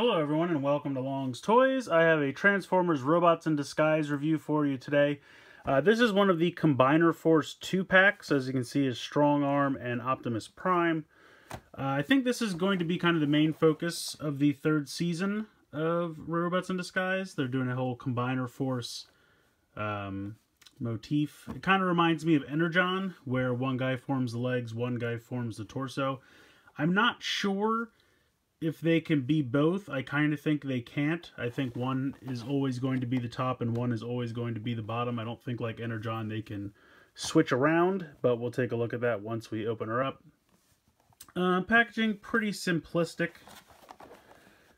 Hello everyone and welcome to Long's Toys. I have a Transformers Robots in Disguise review for you today. This is one of the Combiner Force 2-packs. As you can see, is Strongarm and Optimus Prime. I think this is going to be kind of the main focus of the third season of Robots in Disguise. They're doing a whole Combiner Force motif. It kind of reminds me of Energon, where one guy forms the legs, one guy forms the torso. I'm not sure if they can be both. I kind of think they can't. I think one is always going to be the top and one is always going to be the bottom. I don't think like Energon they can switch around, but we'll take a look at that once we open her up. Packaging, pretty simplistic.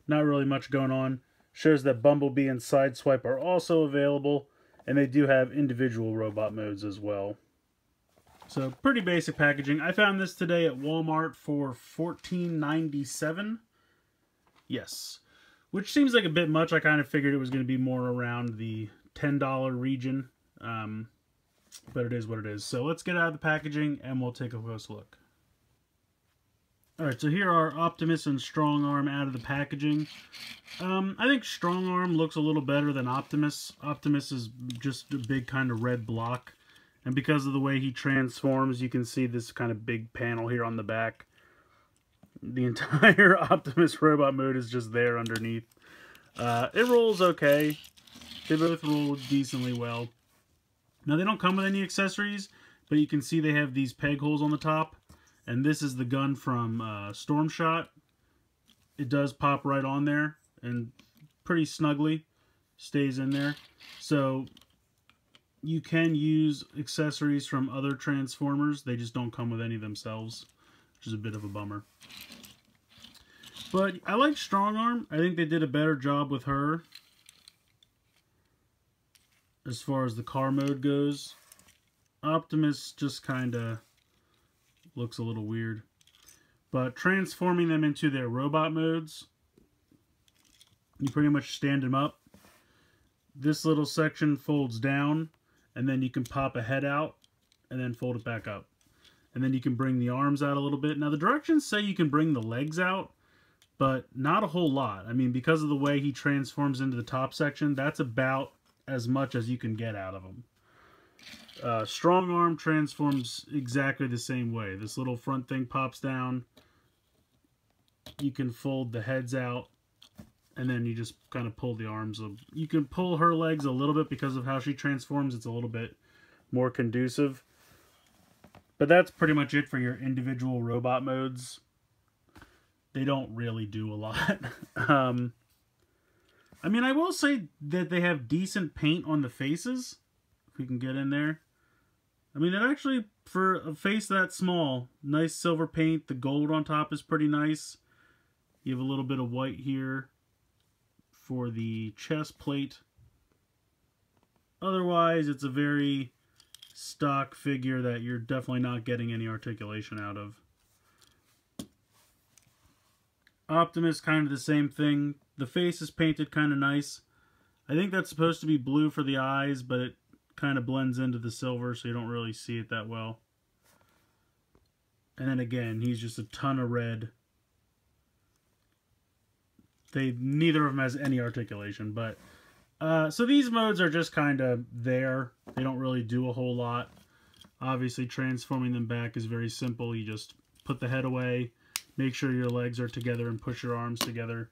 Not really much going on. Shows that Bumblebee and Sideswipe are also available, and they do have individual robot modes as well. So, pretty basic packaging. I found this today at Walmart for $14.97. Yes. Which seems like a bit much. I kind of figured it was going to be more around the $10 region. But it is what it is. So, let's get out of the packaging and we'll take a close look. Alright, so here are Optimus and Strongarm out of the packaging. I think Strongarm looks a little better than Optimus. Optimus is just a big kind of red block. And because of the way he transforms, you can see this kind of big panel here on the back. The entire Optimus robot mode is just there underneath. It rolls okay. They both roll decently well. Now, they don't come with any accessories, but you can see they have these peg holes on the top. And this is the gun from Storm Shot. It does pop right on there and pretty snugly stays in there. So you can use accessories from other Transformers. They just don't come with any themselves, which is a bit of a bummer. But I like Strongarm. I think they did a better job with her as far as the car mode goes. Optimus just kind of looks a little weird. But transforming them into their robot modes, you pretty much stand them up. This little section folds down, and then you can pop a head out and then fold it back up. And then you can bring the arms out a little bit. Now, the directions say you can bring the legs out, but not a whole lot. I mean, because of the way he transforms into the top section, that's about as much as you can get out of him. Strongarm transforms exactly the same way. This little front thing pops down. You can fold the heads out, and then you just kind of pull the arms up. You can pull her legs a little bit because of how she transforms. It's a little bit more conducive. But that's pretty much it for your individual robot modes. They don't really do a lot. I mean, I will say that they have decent paint on the faces. If we can get in there. I mean, that actually, for a face that small, nice silver paint. The gold on top is pretty nice. You have a little bit of white here for the chest plate. Otherwise, it's a very stock figure that you're definitely not getting any articulation out of. Optimus, kind of the same thing. The face is painted kind of nice. I think that's supposed to be blue for the eyes, but it kind of blends into the silver, so you don't really see it that well. And then again, he's just a ton of red. Neither of them has any articulation, but so these modes are just kind of there. They don't really do a whole lot. Obviously, transforming them back is very simple. You just put the head away, make sure your legs are together, and push your arms together,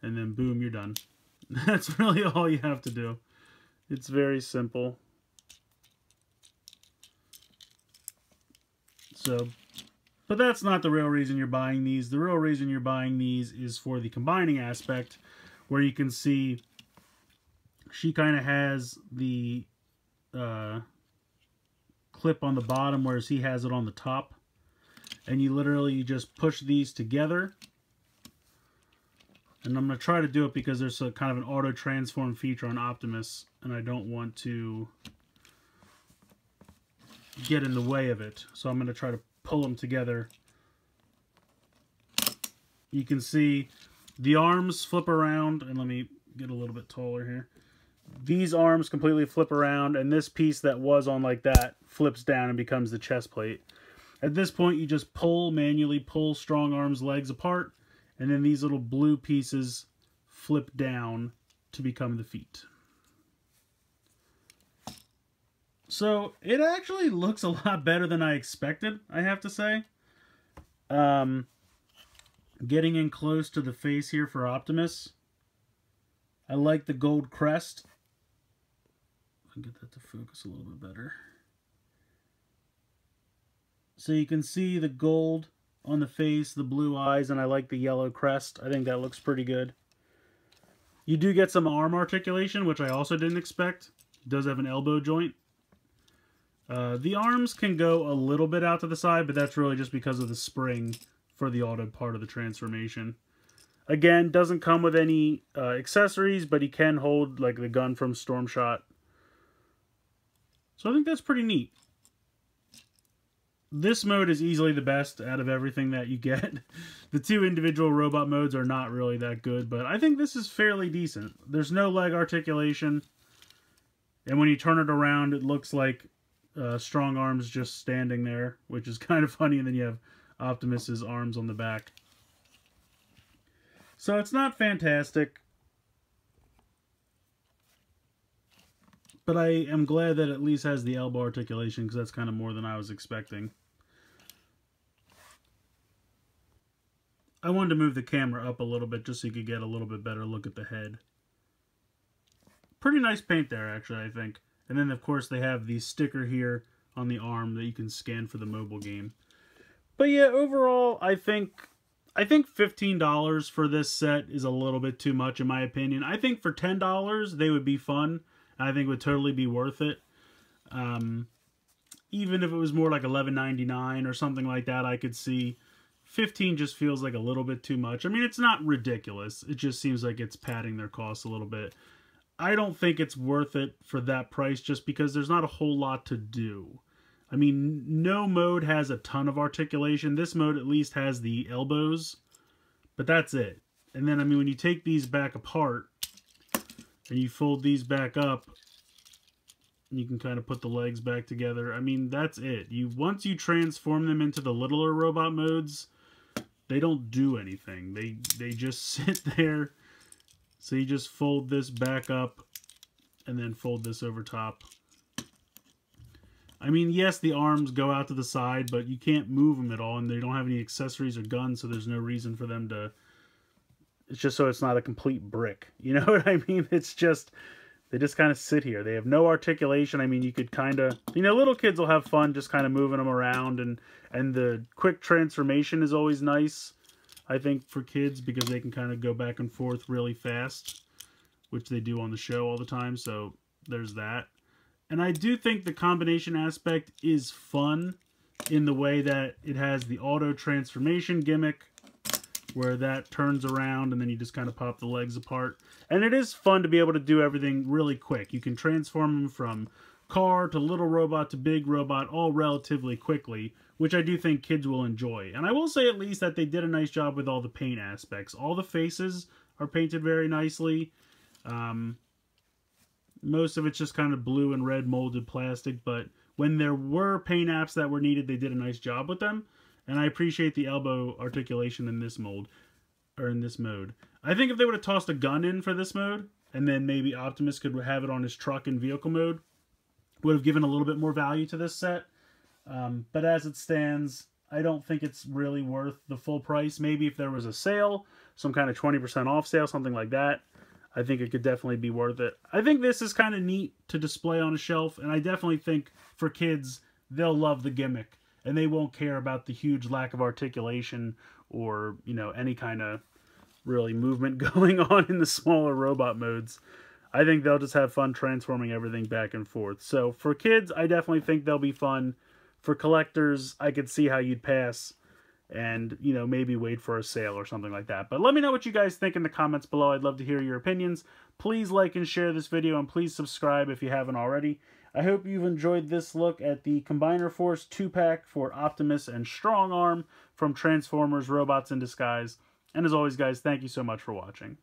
and then boom, you're done. That's really all you have to do. It's very simple. So, but that's not the real reason you're buying these. The real reason you're buying these is for the combining aspect, where you can see she kind of has the clip on the bottom, whereas he has it on the top. And you literally just push these together. And I'm going to try to do it because there's a kind of an auto transform feature on Optimus, and I don't want to get in the way of it. So I'm going to try to pull them together. You can see the arms flip around, and let me get a little bit taller here. These arms completely flip around, and this piece that was on like that flips down and becomes the chest plate. At this point, you just manually pull Strongarm's legs apart, and then these little blue pieces flip down to become the feet. So it actually looks a lot better than I expected, I have to say. Getting in close to the face here for Optimus. I like the gold crest. I can get that to focus a little bit better. So you can see the gold on the face, the blue eyes, and I like the yellow crest. I think that looks pretty good. You do get some arm articulation, which I also didn't expect. It does have an elbow joint. The arms can go a little bit out to the side, but that's really just because of the spring for the auto part of the transformation. Again, doesn't come with any accessories, but he can hold like the gun from Storm Shot. So I think that's pretty neat. This mode is easily the best out of everything that you get. The two individual robot modes are not really that good, but I think this is fairly decent. There's no leg articulation, and when you turn it around, it looks like Strongarm's just standing there, which is kind of funny, and then you have Optimus's arms on the back. So it's not fantastic, but I am glad that it at least has the elbow articulation, because that's kind of more than I was expecting. I wanted to move the camera up a little bit just so you could get a little bit better look at the head. Pretty nice paint there, actually, I think. And then, of course, they have the sticker here on the arm that you can scan for the mobile game. But yeah, overall, I think $15 for this set is a little bit too much, in my opinion. I think for $10, they would be fun. I think it would totally be worth it. Even if it was more like $11.99 or something like that, I could see. $15 just feels like a little bit too much. I mean, it's not ridiculous. It just seems like it's padding their costs a little bit. I don't think it's worth it for that price just because there's not a whole lot to do. I mean, no mode has a ton of articulation. This mode at least has the elbows, but that's it. And then, I mean, when you take these back apart and you fold these back up, you can kind of put the legs back together. I mean, that's it. Once you transform them into the littler robot modes, they don't do anything. They just sit there. So you just fold this back up and then fold this over top. I mean, yes, the arms go out to the side, but you can't move them at all, and they don't have any accessories or guns, so there's no reason for them to... It's just so it's not a complete brick. You know what I mean? It's just... They just kind of sit here. They have no articulation. I mean, you could kind of... You know, little kids will have fun just kind of moving them around, and the quick transformation is always nice, I think, for kids, because they can kind of go back and forth really fast, which they do on the show all the time, so there's that. And I do think the combination aspect is fun in the way that it has the auto transformation gimmick, where that turns around and then you just kind of pop the legs apart. And it is fun to be able to do everything really quick. You can transform them from car to little robot to big robot all relatively quickly, which I do think kids will enjoy. And I will say at least that they did a nice job with all the paint aspects. All the faces are painted very nicely. Most of it's just kind of blue and red molded plastic, but when there were paint apps that were needed, they did a nice job with them. And I appreciate the elbow articulation in this mold, or in this mode. I think if they would have tossed a gun in for this mode, and then maybe Optimus could have it on his truck and vehicle mode, would have given a little bit more value to this set. But as it stands, I don't think it's really worth the full price. Maybe if there was a sale, some kind of 20% off sale, something like that, I think it could definitely be worth it. I think this is kind of neat to display on a shelf, and I definitely think for kids, they'll love the gimmick, and they won't care about the huge lack of articulation or, you know, any kind of really movement going on in the smaller robot modes. I think they'll just have fun transforming everything back and forth. So for kids, I definitely think they'll be fun. For collectors, I could see how you'd pass and, you know, maybe wait for a sale or something like that. But let me know what you guys think in the comments below. I'd love to hear your opinions. Please like and share this video, and please subscribe if you haven't already. I hope you've enjoyed this look at the Combiner Force 2-pack for Optimus and Strongarm from Transformers Robots in Disguise. And as always, guys, thank you so much for watching.